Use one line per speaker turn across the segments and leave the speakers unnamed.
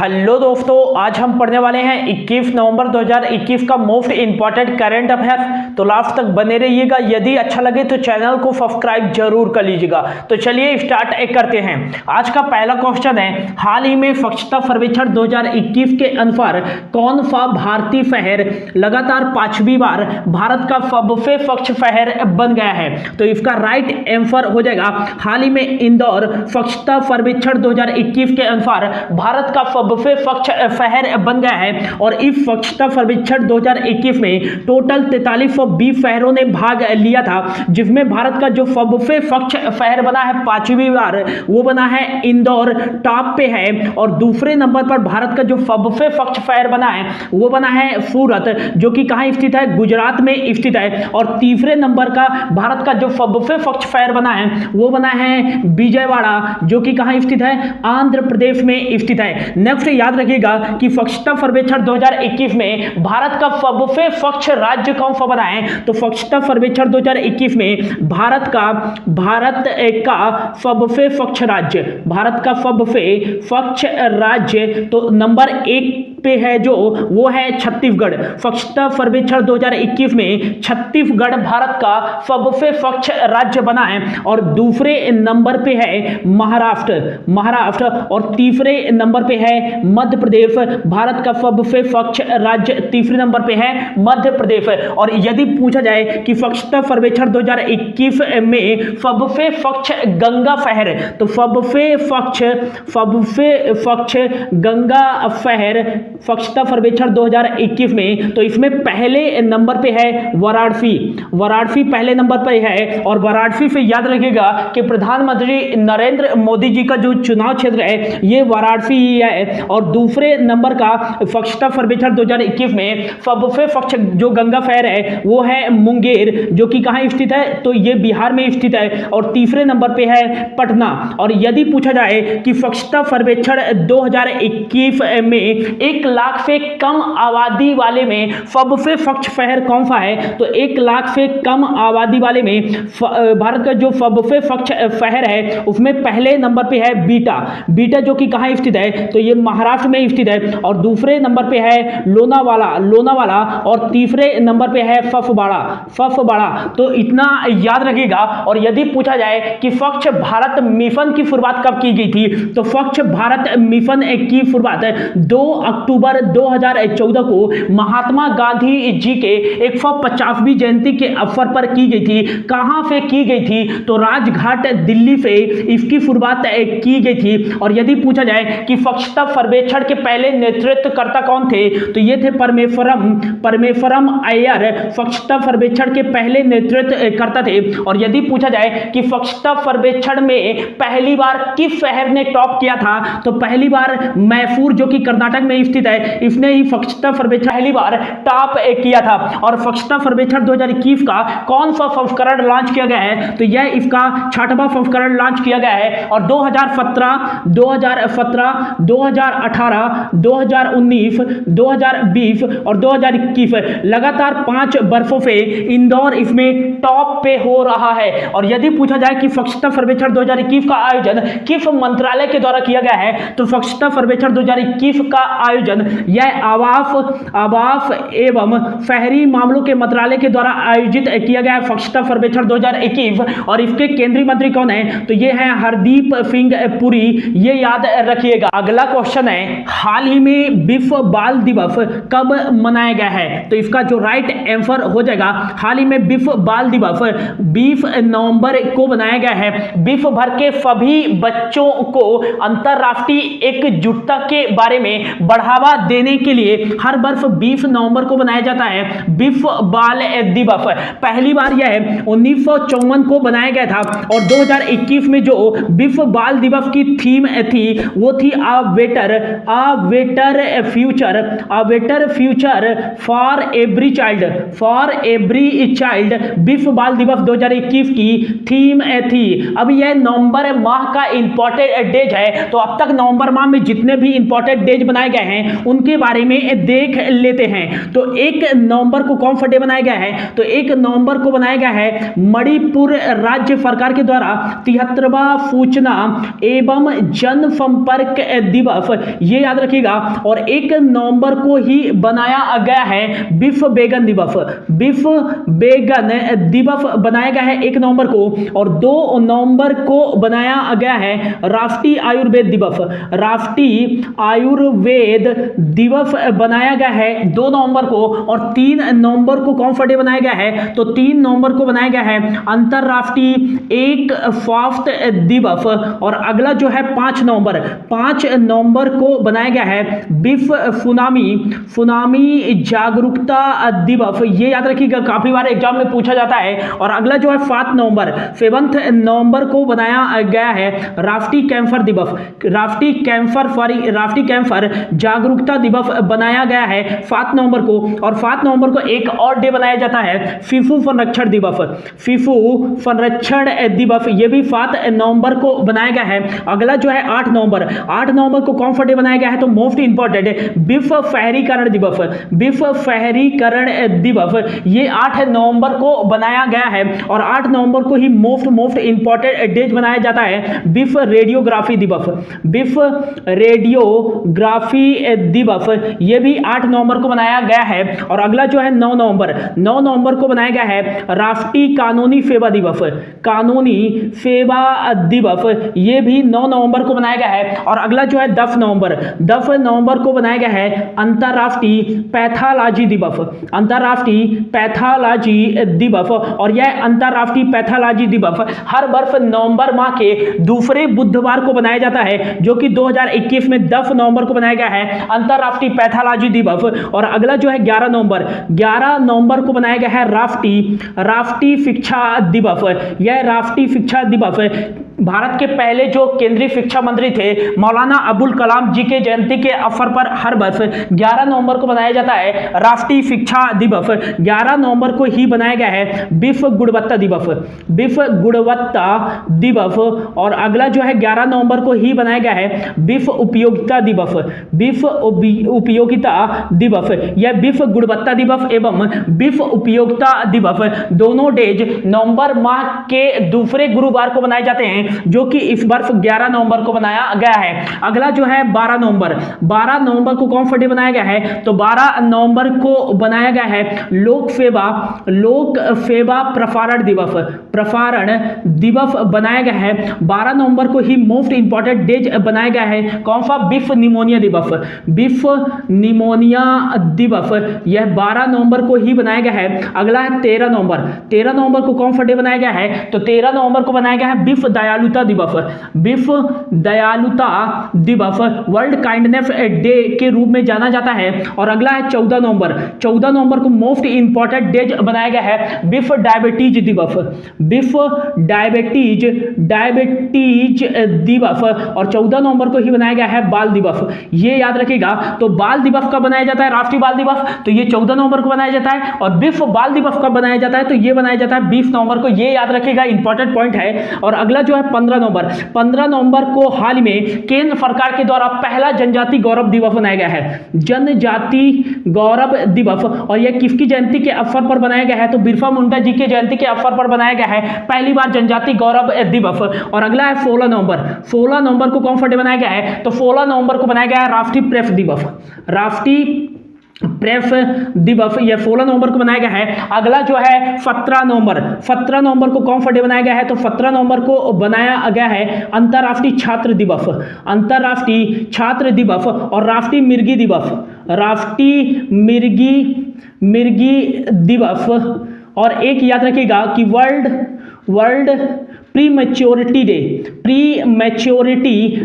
Hello दोस्तों, आज हम पढ़ने वाले हैं 21 नवंबर 2021 का मोस्ट इंपॉर्टेंट करंट अफेयर्स। तो लास्ट तक बने रहिएगा। यदि अच्छा लगे तो चैनल को सब्सक्राइब जरूर कर लीजिएगा। तो चलिए स्टार्ट करते हैं। आज का पहला क्वेश्चन है, हाल ही में स्वच्छता सर्वेक्षण 2021 के अनुसार कौन सा भारतीय शहर लगातार 5वीं बार भारत का सबसे स्वच्छ शहर बन गया है? तो इसका राइट आंसर हो जाएगा, हाल ही में इंदौर स्वच्छता सर्वेक्षण 2021 के अनुसार भारत का सबसे स्वच्छ शहर बन गया है। और इस स्वच्छता सर्वेक्षण 2021 में टोटल 4320 शहरों ने भाग लिया था, जिसमें भारत का जो सबसे स्वच्छ शहर बना है 5वीं बार, वो बना है इंदौर, टॉप पे है। और दूसरे नंबर पर भारत का जो सबसे स्वच्छ शहर बना है वो बना है सूरत, जो कि कहाँ स्थित है? गुजरात में स्थित है। और तीसरे नंबर का भारत का जो सबसे स्वच्छ शहर बना है वो बना है विजयवाड़ा, जो कि कहाँ स्थित है? आंध्र प्रदेश में स्थित है। नेक्स्ट याद रखिएगा कि स्वच्छता सर्वेक्षण 2021 में भारत का सबसे स्वच्छ राज्य कौन सा बना है? तो स्वच्छता सर्वेक्षण 2021 में भारत का सबसे स्वच्छ राज्य, भारत का सबसे स्वच्छ राज्य तो नंबर 1 पे है, जो वो है छत्तीसगढ़। स्वच्छता सर्वेक्षण 2021 में छत्तीसगढ़ भारत का सबसे स्वच्छ राज्य बना है। और दूसरे नंबर पे है महाराष्ट्र और तीसरे नंबर पे है मध्य प्रदेश। भारत का सबसे स्वच्छ राज्य तीसरे नंबर पे है मध्य प्रदेश। और यदि पूछा जाए कि स्वच्छता सर्वेक्षण 2021 में सबसे स्वच्छ गंगा शहर, तो सबसे स्वच्छ गंगा शहर स्वच्छता सर्वेक्षण 2021 में, तो इसमें पहले नंबर पे है वाराणसी पहले नंबर पे है। और वाराणसी से याद रखिएगा कि प्रधानमंत्री नरेंद्र मोदी जी का जो चुनाव क्षेत्र है ये वाराणसी ही है। और दूसरे नंबर का स्वच्छता सर्वेक्षण 2021 में सबसे स्वच्छ जो गंगा शहर है वो है मुंगेर, जो कि कहाँ स्थित है? तो ये बिहार में स्थित है। और तीसरे नंबर पे है पटना। और यदि पूछा जाए कि स्वच्छता सर्वेक्षण 2021 में 1 लाख से कम आबादी वाले में सबसे स्वच्छ शहर कौन सा है? तो 1 लाख से कम आबादी वाले में भारत का जो सबसे स्वच्छ शहर है उसमें पहले नंबर पे है बीटा, जो कि कहाँ स्थित है? तो ये महाराष्ट्र में स्थित है। और दूसरे नंबर पे है लोनावाला और तीसरे नंबर पे है फफबाड़ा। तो इतना याद रखिएगा। और यदि पूछा जाए कि स्वच्छ भारत मिशन की शुरुआत कब की गई थी, तो स्वच्छ भारत मिशन की शुरुआत 2 अक्टूबर 2014 को महात्मा गांधी जी के 150वीं जयंती के अवसर पर की गई थी। कहां से की गई थी? तो राजघाट दिल्ली से इसकी शुरुआत की गई थी। और यदि पूछा जाए कि स्वच्छता सर्वेक्षण के पहले नेतृत्वकर्ता कौन थे, तो ये थे परमेश्वरम अय्यर, स्वच्छता सर्वेक्षण के पहले नेतृत्वकर्ता थे। और यदि पूछा जाए कि स्वच्छता सर्वेक्षण में पहली बार किस शहर ने टॉप किया था, तो पहली बार मैसूर, जो कि कर्नाटक में स्थित है, इसने ही स्वच्छता सर्वेक्षण पहली बार टॉप किया था। और स्वच्छता सर्वेक्षण 2021 का कौन सा संस्करण लॉन्च किया गया है? तो यह इसका 6वां संस्करण लॉन्च किया गया है। और 2017, 2018, 2019, 2020 और 2021 लगातार 5 वर्षों से इंदौर इसमें टॉप पे हो रहा है। और यदि पूछा जाए कि स्वच्छता सर्वेक्षण 2021 का आयोजन किस मंत्रालय के द्वारा किया गया है, तो स्वच्छता सर्वेक्षण 2021 का आयोजन यह आवास एवं शहरी मामलों के मंत्रालय के द्वारा आयोजित किया गया है, स्वच्छता सर्वेक्षण 2021। और इसके केंद्रीय मंत्री कौन है? तो ये है हरदीप सिंह पुरी, ये याद रखिएगा। अगला क्वेश्चन है, हाल ही में विश्व बाल दिवस कब मनाया गया है? तो इसका जो राइट आंसर हो जाएगा, हाल ही में विश्व बाल दिवस 20 नवंबर को बनाया गया है। विश्व भर के सभी बच्चों को अंतरराष्ट्रीय एकजुटता के बारे में बढ़ावा देने के लिए हर वर्ष 20 नवंबर को बनाया जाता है विश्व बाल दिवस। पहली बार यह 1954 को बनाया गया था। और 2021 में जो विश्व बाल दिवस की थीम थी वो थी a better future for every child. विश्व बाल दिवस 2021 की थीम थी। अब यह नवंबर माह का इंपॉर्टेंट डेज है। तो अब तक नवंबर माह में जितने भी इंपॉर्टेंट डेज बनाए गए हैं हैं उनके बारे में देख लेते हैं। तो 1 नवंबर को कौन सा डे बनाया गया है? तो 1 नवंबर को बनाया गया है मणिपुर राज्य सरकार के द्वारा 73वां सूचना एवं जनसंपर्क दिवस, ये याद रखिएगा। और 1 नवंबर को ही बनाया गया है विश्व वेगन दिवस। विश्व वेगन दिवस बनाया गया है 1 नवंबर को। और 2 नवंबर को बनाया गया है राष्ट्रीय आयुर्वेद दिवस। राष्ट्रीय आयुर्वेद दिवस बनाया गया है 2 नवंबर को। और 3 नवंबर को कौन सा डे बनाया गया है? तो 3 नवंबर को बनाया गया है अंतरराष्ट्रीय एक स्वास्थ्य दिवस। और अगला जो है 5 नवंबर को बनाया गया है विश्व सुनामी जागरूकता दिवस। ये याद रखिएगा, काफी बार एग्जाम में पूछा जाता है। और अगला जो है 7 नवंबर को बनाया गया है राष्ट्रीय कैंसर दिवस। राष्ट्रीय कैंसर जागरूकता दिवस बनाया गया है 7 नवंबर को। और 7 नवंबर को एक और डे बनाया जाता है शिशु संरक्षण दिवस। शिशु संरक्षण दिवस, ये भी 7 नवंबर को बनाया गया है। अगला जो है 8 नवंबर को कौन सा डे बनाया गया है? तो मोस्ट इंपॉर्टेंट विश्व शहरीकरण दिवस। विश्व शहरीकरण दिवस ये 8 नवंबर को बनाया गया है। और 8 नवंबर को ही मोस्ट इंपॉर्टेंट डेज बनाया जाता है विश्व रेडियोग्राफी दिवस। विश्व रेडियोग्राफी दिवस ये भी 8 नवंबर को बनाया गया है। और अगला जो है 9 नवंबर को बनाया गया है राष्ट्रीय कानूनी सेवा दिवस। कानूनी सेवा दिवस ये भी 9 नवंबर को बनाया गया है। और अगला जो है 10 नवंबर को बनाया गया है अंतरराष्ट्रीय पैथोलॉजी दिवस। अंतरराष्ट्रीय पैथोलॉजी दिवस। और यह अंतरराष्ट्रीय पैथोलॉजी दिवस हर वर्ष नवंबर माह के दूसरे बुधवार को बनाया जाता है, जो कि 2021 में 10 नवंबर को बनाया गया है अंतरराष्ट्रीय पैथोलॉजी दिवस। और अगला जो है 11 नवंबर को बनाया गया है राष्ट्रीय शिक्षा दिवस। यह राष्ट्रीय शिक्षा दिवस भारत के पहले जो केंद्रीय शिक्षा मंत्री थे मौलाना अबुल कलाम जी के जयंती के अवसर पर हर वर्ष 11 नवंबर को बनाया जाता है राष्ट्रीय शिक्षा दिवस। 11 नवंबर को ही बनाया गया है विश्व गुणवत्ता दिवस। विश्व गुणवत्ता दिवस। और अगला जो है 11 नवंबर को ही बनाया गया है विश्व उपयोगिता दिवस। विश्व उपयोगिता दिवस, यह विश्व गुणवत्ता दिवस एवं विश्व उपयोगिता दिवस दोनों डेज नवंबर माह के दूसरे गुरुवार को बनाए जाते हैं, जो कि इस वर्ष 11 नवंबर को बनाया गया है। अगला जो है 12 नवंबर को कौन सा डे बनाया गया है? तो 12 नवंबर को बनाया गया है लोक सेवा प्रसारण दिवस बनाया गया है। 12 नवंबर को ही मोस्ट इंपॉर्टेंट डेज बनाया गया है कौन सा? विश्व निमोनिया दिवस। विश्व निमोनिया दिवस यह 12 नवंबर को ही बनाया गया है। अगला है 13 नवंबर को कौन सा डे बनाया गया है? तो 13 नवंबर को बनाया गया है विश्व दयालुता दिवस। विश्व दयालुता दिवस वर्ल्ड काइंडनेस डे के रूप में जाना जाता है। और अगला है 14 नवंबर को मोस्ट इंपॉर्टेंट डेज बनाया गया है विश्व डायबिटीज दिवस। विश्व डायबिटीज दिवस। और 14 नवंबर को ही बनाया गया है बाल दिवस। ये याद रखिएगा। तो बाल दिवस कब बनाया जाता है? राष्ट्रीय बाल दिवस तो ये 14 नवंबर को बनाया जाता है। और विश्व बाल दिवस कब बनाया जाता है? तो ये बनाया जाता है 20 नवंबर को। ये याद रखिएगा, इंपॉर्टेंट पॉइंट है। और अगला जो है 15 नवंबर को हाल ही में केंद्र सरकार के द्वारा पहला जनजाति गौरव दिवस बनाया गया है। जनजाति गौरव दिवस। और यह किसकी जयंती के अवसर पर बनाया गया है? तो बिरसा मुंडा जी के जयंती के अवसर पर बनाया गया है पहली बार जनजाति गौरव दिवस। और अगला है 16 नवंबर को कौन सा डे बनाया गया है? तो 16 नवंबर को बनाया गया है राष्ट्रीय प्रेस दिवस। राष्ट्रीय प्रेस दिवस यह 16 नवंबर को बनाया गया है। अगला जो है 17 नवंबर को कौन सा डे बनाया गया है? तो 17 नवंबर को बनाया गया है अंतरराष्ट्रीय छात्र दिवस। अंतरराष्ट्रीय छात्र दिवस। और राष्ट्रीय मिर्गी दिवस। और एक याद रखिएगा कि वर्ल्ड प्री मैच्योरिटी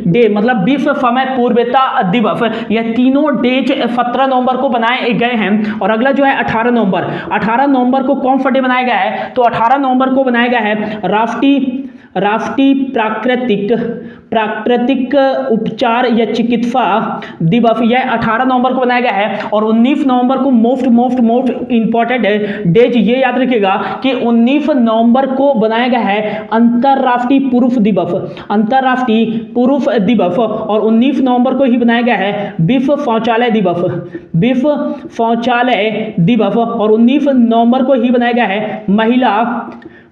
डे मतलब विश्व समय पूर्वता दिवस। यह तीनों डेज 17 नवंबर को बनाए गए हैं। और अगला जो है 18 नवंबर को कौन सा डे बनाया गया है? तो 18 नवंबर को बनाया गया है राष्ट्रीय प्राकृतिक उपचार या चिकित्सा दिवस यह 18 नवंबर को बनाया गया है। और 19 नवंबर को मोस्ट इंपॉर्टेंट डेज ये याद रखिएगा कि 19 नवंबर को बनाया गया है अंतरराष्ट्रीय पुरुष दिवस। और 19 नवंबर को ही बनाया गया है विश्व शौचालय दिवस। और 19 नवंबर को ही बनाया गया है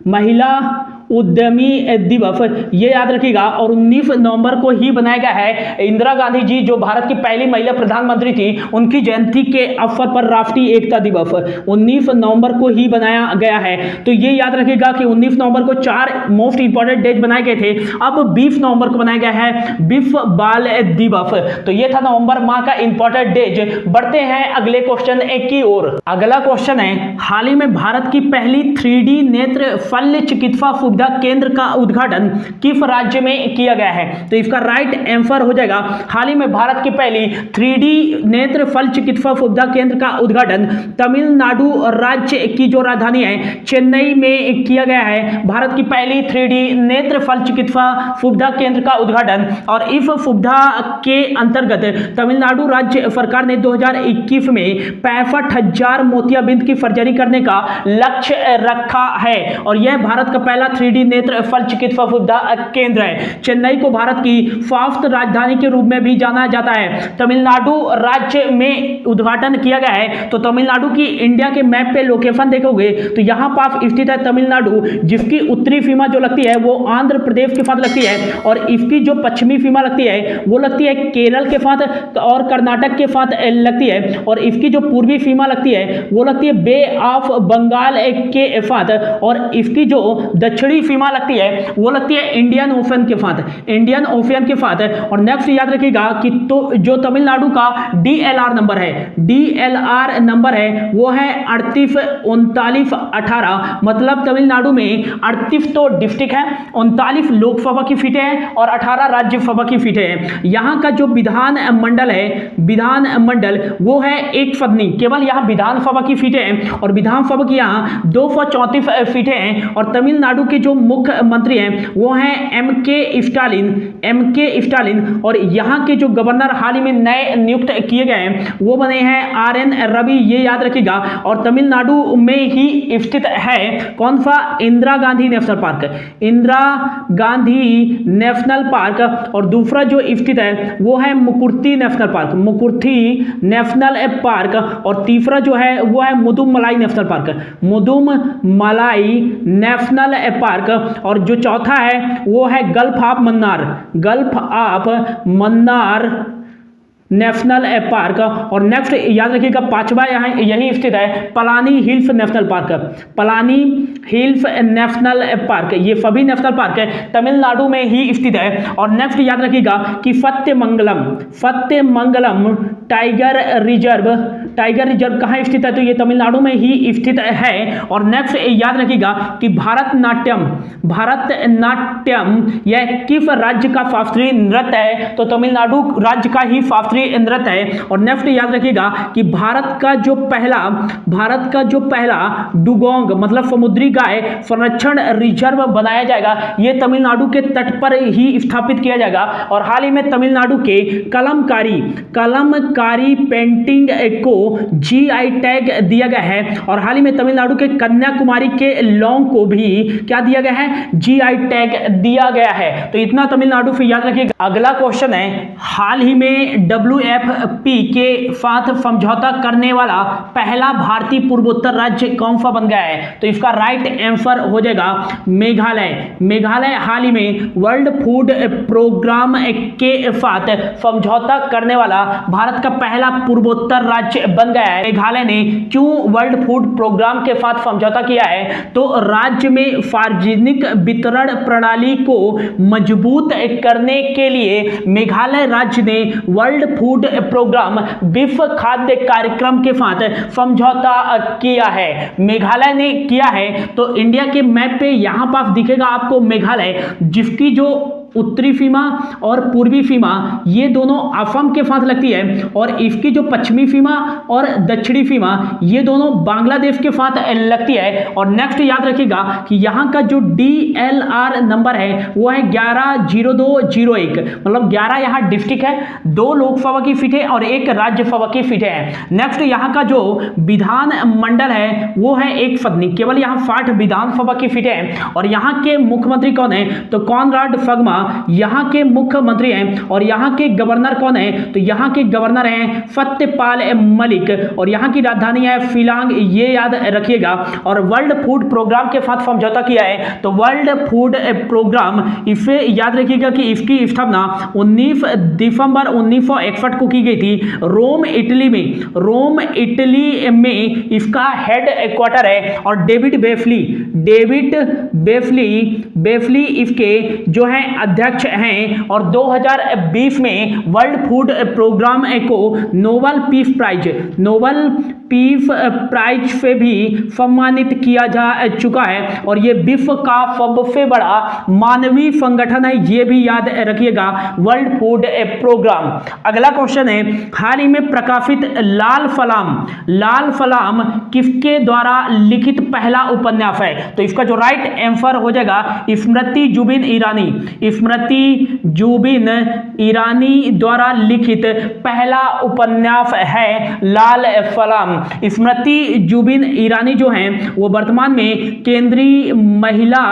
महिला उद्यमी दिवस, ये याद रखिएगा। और 19 नवंबर को ही बनाया गया है इंदिरा गांधी जी जो भारत की पहली महिला प्रधानमंत्री थी, उनकी जयंती के अवसर पर राष्ट्रीय एकता दिवस 19 नवंबर को ही बनाया गया है। तो ये याद रखिएगा कि 19 नवंबर को 4 मोस्ट इंपॉर्टेंट डेट बनाए गए थे। अब 20 नवंबर को बनाया गया है विश्व बाल दिवस। तो ये था नवंबर माह का इंपॉर्टेंट डेज। बढ़ते हैं अगले क्वेश्चन की ओर। अगला क्वेश्चन है, हाल ही में भारत की पहली 3D नेत्र शल्य चिकित्सा सुविधा केंद्र का उद्घाटन किस राज्य में किया गया है? तो इसका राइट आंसर हो जाएगा, हाल ही में भारत की पहली 3D नेत्र शल्य चिकित्सा सुविधा केंद्र का उद्घाटन तमिलनाडु राज्य की जो राजधानी है चेन्नई में किया गया है। भारत की पहली 3D नेत्र शल्य चिकित्सा सुविधा केंद्र का उद्घाटन। और इस सुविधा के अंतर्गत तमिलनाडु राज्य सरकार ने 2021 में 65,000 मोतियाबिंद की सर्जरी करने का लक्ष्य रखा है। और यह भारत का पहला 3D नेत्र शल्य चिकित्सा सुविधा केंद्र है। चेन्नई को भारत की स्वास्थ्य राजधानी के रूप में भी जाना जाता है। तमिलनाडु राज्य में उद्घाटन किया गया है। तो तमिलनाडु की इंडिया के मैप पे लोकेशन देखोगे तो यहां पास स्थित है तमिलनाडु, जिसकी उत्तरी सीमा जो लगती है वो आंध्र प्रदेश के साथ लगती है। और इसकी जो पश्चिमी सीमा लगती है वो लगती है केरल के साथ और कर्नाटक के साथ लगती है। और इसकी जो पूर्वी सीमा लगती है वो लगती है बे ऑफ बंगाल के साथ। और इसकी जो दक्षिणी सीमा लगती है वो लगती है इंडियन ओशन के साथ। और नेक्स्ट याद रखिएगा कि तो जो तमिलनाडु का DLR नंबर है वो है 383918। मतलब तमिलनाडु में 38 तो डिस्ट्रिक्ट है, 39 लोकसभा की सीटें हैं और 18 राज्यसभा की सीटें हैं। यहाँ का जो विधान मंडल वो है एक सदनी, केवल यहाँ विधानसभा की सीटें हैं और विधानसभा की यहाँ 234 सीटें हैं। और तमिलनाडु के जो मुख्यमंत्री हैं वो हैं MK स्टालिन। और यहाँ के जो गवर्नर हाल ही में नए नियुक्त किए गए हैं वो बने हैं RN रवि, ये याद रखिएगा। और तमिलनाडु में ही स्थित है कौन सा? Indira Gandhi national park. और दूसरा जो स्थित है वो है मुकुर्ती नेशनल पार्क। और तीसरा जो है वो है मुदुमलाई नेशनल पार्क। और जो चौथा है वो है gulf of Mannar national park. और नेक्स्ट याद रखिएगा पांचवा यहाँ यही स्थित है पलानी हिल्स नेशनल पार्क। ये सभी नेशनल पार्क है तमिलनाडु में ही स्थित है। और नेक्स्ट याद रखिएगा कि सत्यमंगलम टाइगर रिजर्व कहाँ स्थित है? तो ये तमिलनाडु में ही स्थित है। और नेक्स्ट याद रखिएगा कि भारतनाट्यम यह किस राज्य का शास्त्रीय नृत्य है? तो तमिलनाडु राज्य का ही शास्त्रीय नृत्य है। और नेक्स्ट याद रखिएगा कि भारत का जो पहला डुगोंग मतलब समुद्री गाय संरक्षण रिजर्व बनाया जाएगा, ये तमिलनाडु के तट पर ही स्थापित किया जाएगा। और हाल ही में तमिलनाडु के कलमकारी पेंटिंग को GI टैग दिया गया है। और हाल ही में तमिलनाडु के कन्याकुमारी के लॉन्ग को भी क्या दिया गया है? GI टैग दिया गया है। तो इतना तमिलनाडु से याद रखिएगा। अगला क्वेश्चन है, हाल ही में WFP के साथ समझौता करने वाला पहला भारतीय पूर्वोत्तर राज्य कौन सा बन गया है? तो इसका राइट आंसर हो जाएगा मेघालय हाल ही में वर्ल्ड फूड प्रोग्राम के साथ समझौता करने वाला भारत का पहला पूर्वोत्तर राज्य बन गया है। मेघालय ने क्यों वर्ल्ड फूड प्रोग्राम के साथ समझौता किया है? तो राज्य में सार्वजनिक वितरण प्रणाली को मजबूत करने के लिए मेघालय राज्य ने वर्ल्ड फूड प्रोग्राम विश्व खाद्य कार्यक्रम के साथ समझौता किया है। मेघालय ने किया है। तो इंडिया के मैप पे यहां पास दिखेगा आपको मेघालय, जिसकी जो उत्तरी सीमा और पूर्वी सीमा ये दोनों असम के साथ लगती है, और इसकी जो पश्चिमी सीमा और दक्षिणी सीमा ये दोनों बांग्लादेश के साथ लगती है। और नेक्स्ट याद रखिएगा कि यहाँ का जो DLR नंबर है वो है 110201, मतलब 11 यहाँ डिस्ट्रिक्ट है, 2 लोकसभा की सीटें और 1 राज्यसभा की सीटें हैं। नेक्स्ट यहाँ का जो विधान मंडल है वो है 1 सदनी, केवल यहाँ 60 विधानसभा की सीटें हैं। और यहाँ के मुख्यमंत्री कौन है? तो कॉनराड सगमा यहाँ के मुख्यमंत्री हैं। और यहाँ के गवर्नर कौन है? तो यहाँ के गवर्नर हैं सत्यपाल मलिक, और यहाँ की राजधानी है शिलांग, ये याद रखिएगा। और वर्ल्ड फूड प्रोग्राम के साथ समझौता किया है, तो वर्ल्ड फूड प्रोग्राम, इसे याद रखिएगा कि इसकी स्थापना 19 दिसंबर 1961 को की गई थी रोम इटली में। रोम इटली में इसका हेड क्वार्टर है। और डेविड बेफली इसके जो है अध्यक्ष हैं। और 2020 में वर्ल्ड फूड प्रोग्राम को नोबेल पीस प्राइज से भी सम्मानित किया जा चुका है। और ये विश्व का सबसे बड़ा मानवीय संगठन है, ये भी याद रखिएगा, वर्ल्ड फूड प्रोग्राम। अगला क्वेश्चन है, हाल ही में प्रकाशित लाल फलाम किसके द्वारा लिखित पहला उपन्यास है? तो इसका जो राइट आंसर हो जाएगा स्मृति जुबिन ईरानी द्वारा लिखित पहला उपन्यास है लाल फलाम। स्मृति जुबिन ईरानी जो हैं वो वर्तमान में केंद्रीय महिला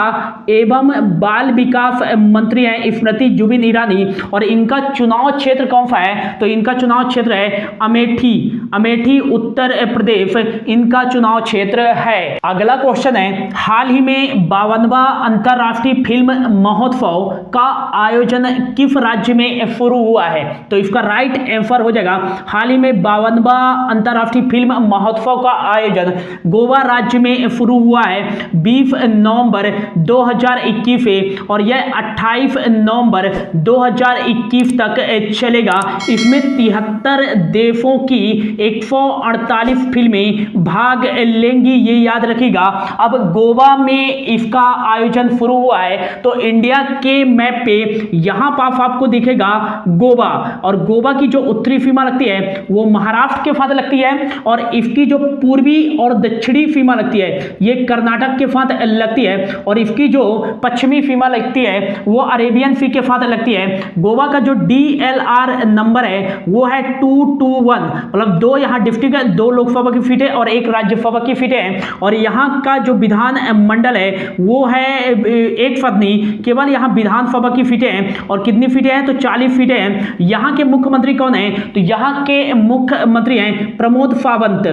एवं बाल विकास मंत्री हैं, स्मृति जुबिन ईरानी। और इनका चुनाव क्षेत्र कौन सा है? तो इनका चुनाव क्षेत्र है अमेठी उत्तर प्रदेश, इनका चुनाव क्षेत्र है। अगला क्वेश्चन है, हाल ही में 52वां अंतरराष्ट्रीय फिल्म महोत्सव का आयोजन किस राज्य में शुरू हुआ है? तो इसका राइट आंसर हो जाएगा, हाल ही में 52वां अंतरराष्ट्रीय फिल्म महोत्सव का आयोजन गोवा राज्य में शुरू हुआ है 20 नवंबर 2021 से, और यह 28 नवंबर 2021 तक चलेगा। इसमें 73 देशों की 148 फिल्में भाग लेंगी, ये याद रखिएगा। अब गोवा में इसका आयोजन शुरू हुआ है, तो इंडिया के मैप पे यहां पास आपको दिखेगा गोवा, और गोवा की जो उत्तरी सीमा लगती है वो महाराष्ट्र के साथ लगती है, और इसकी जो पूर्वी और दक्षिणी सीमा लगती है ये कर्नाटक के साथ लगती है, और इसकी जो पश्चिमी सीमा लगती है वो अरेबियन सी के साथ लगती है। गोवा का जो DLR नंबर है वो है 221, मतलब 2 यहाँ डिस्ट्रिक्ट है, 2 लोकसभा की सीटें और 1 राज्यसभा की सीटें हैं। और यहाँ का जो विधान मंडल है वो है 1 सदनी, केवल यहाँ विधानसभा की सीटें हैं। और कितनी सीटें हैं? तो 40 सीटें हैं। यहाँ के मुख्यमंत्री कौन है? तो यहाँ के मुख्यमंत्री हैं प्रमोद सावंत।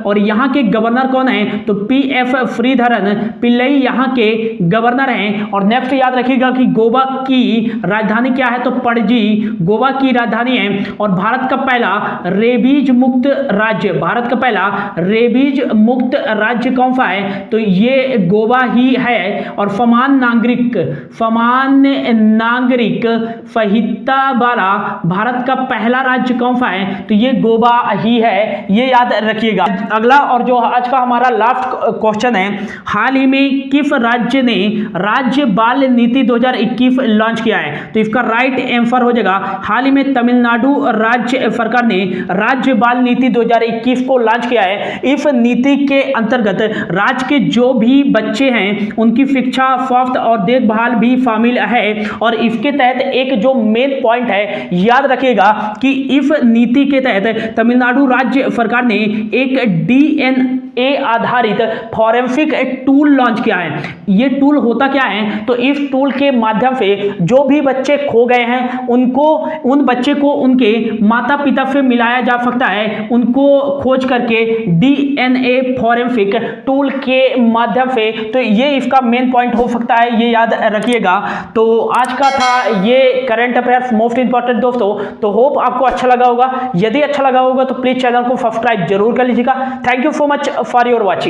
और यहाँ के गवर्नर कौन है? तो PF श्रीधरन पिल्लई यहाँ के गवर्नर हैं। और नेक्स्ट याद रखिएगा कि गोवा की राजधानी क्या है? तो पणजी गोवा की राजधानी है। और भारत का पहला रेबीज मुक्त राज्य कौन सा है? तो ये गोवा ही है। और सामान्य नागरिक संहिता वाला भारत का पहला राज्य कौन सा है? तो ये गोवा ही है, ये याद रखिएगा। अगला और जो आज का हमारा लास्ट क्वेश्चन है, हाल ही में किस राज्य ने राज्य बाल नीति 2021 लॉन्च किया है? तो इसका राइट आंसर हो जाएगा, हाल ही में तमिलनाडु राज्य सरकार ने राज्य बाल नीति 2021 को लॉन्च किया है। इस नीति के अंतर्गत राज्य के जो भी बच्चे हैं उनकी शिक्षा, स्वास्थ्य और देखभाल भी शामिल है। और इसके तहत एक जो मेन पॉइंट है याद रखिएगा कि इस नीति के तहत तमिलनाडु राज्य सरकार ने एक DNA आधारित फॉरेंसिक टूल लॉन्च किया है। ये टूल होता क्या है? तो इस टूल के माध्यम से जो भी बच्चे खो गए हैं उन बच्चे को उनके माता पिता से मिलाया जा सकता है, उनको खोज करके DNA फॉरेंसिक टूल के माध्यम से। तो ये इसका मेन पॉइंट हो सकता है, ये याद रखिएगा। तो आज का था ये करंट अफेयर्स मोस्ट इंपॉर्टेंट दोस्तों। तो होप आपको अच्छा लगा होगा। यदि अच्छा लगा होगा तो प्लीज चैनल को सब्सक्राइब जरूर कर लीजिएगा। Thank you so much for your watching.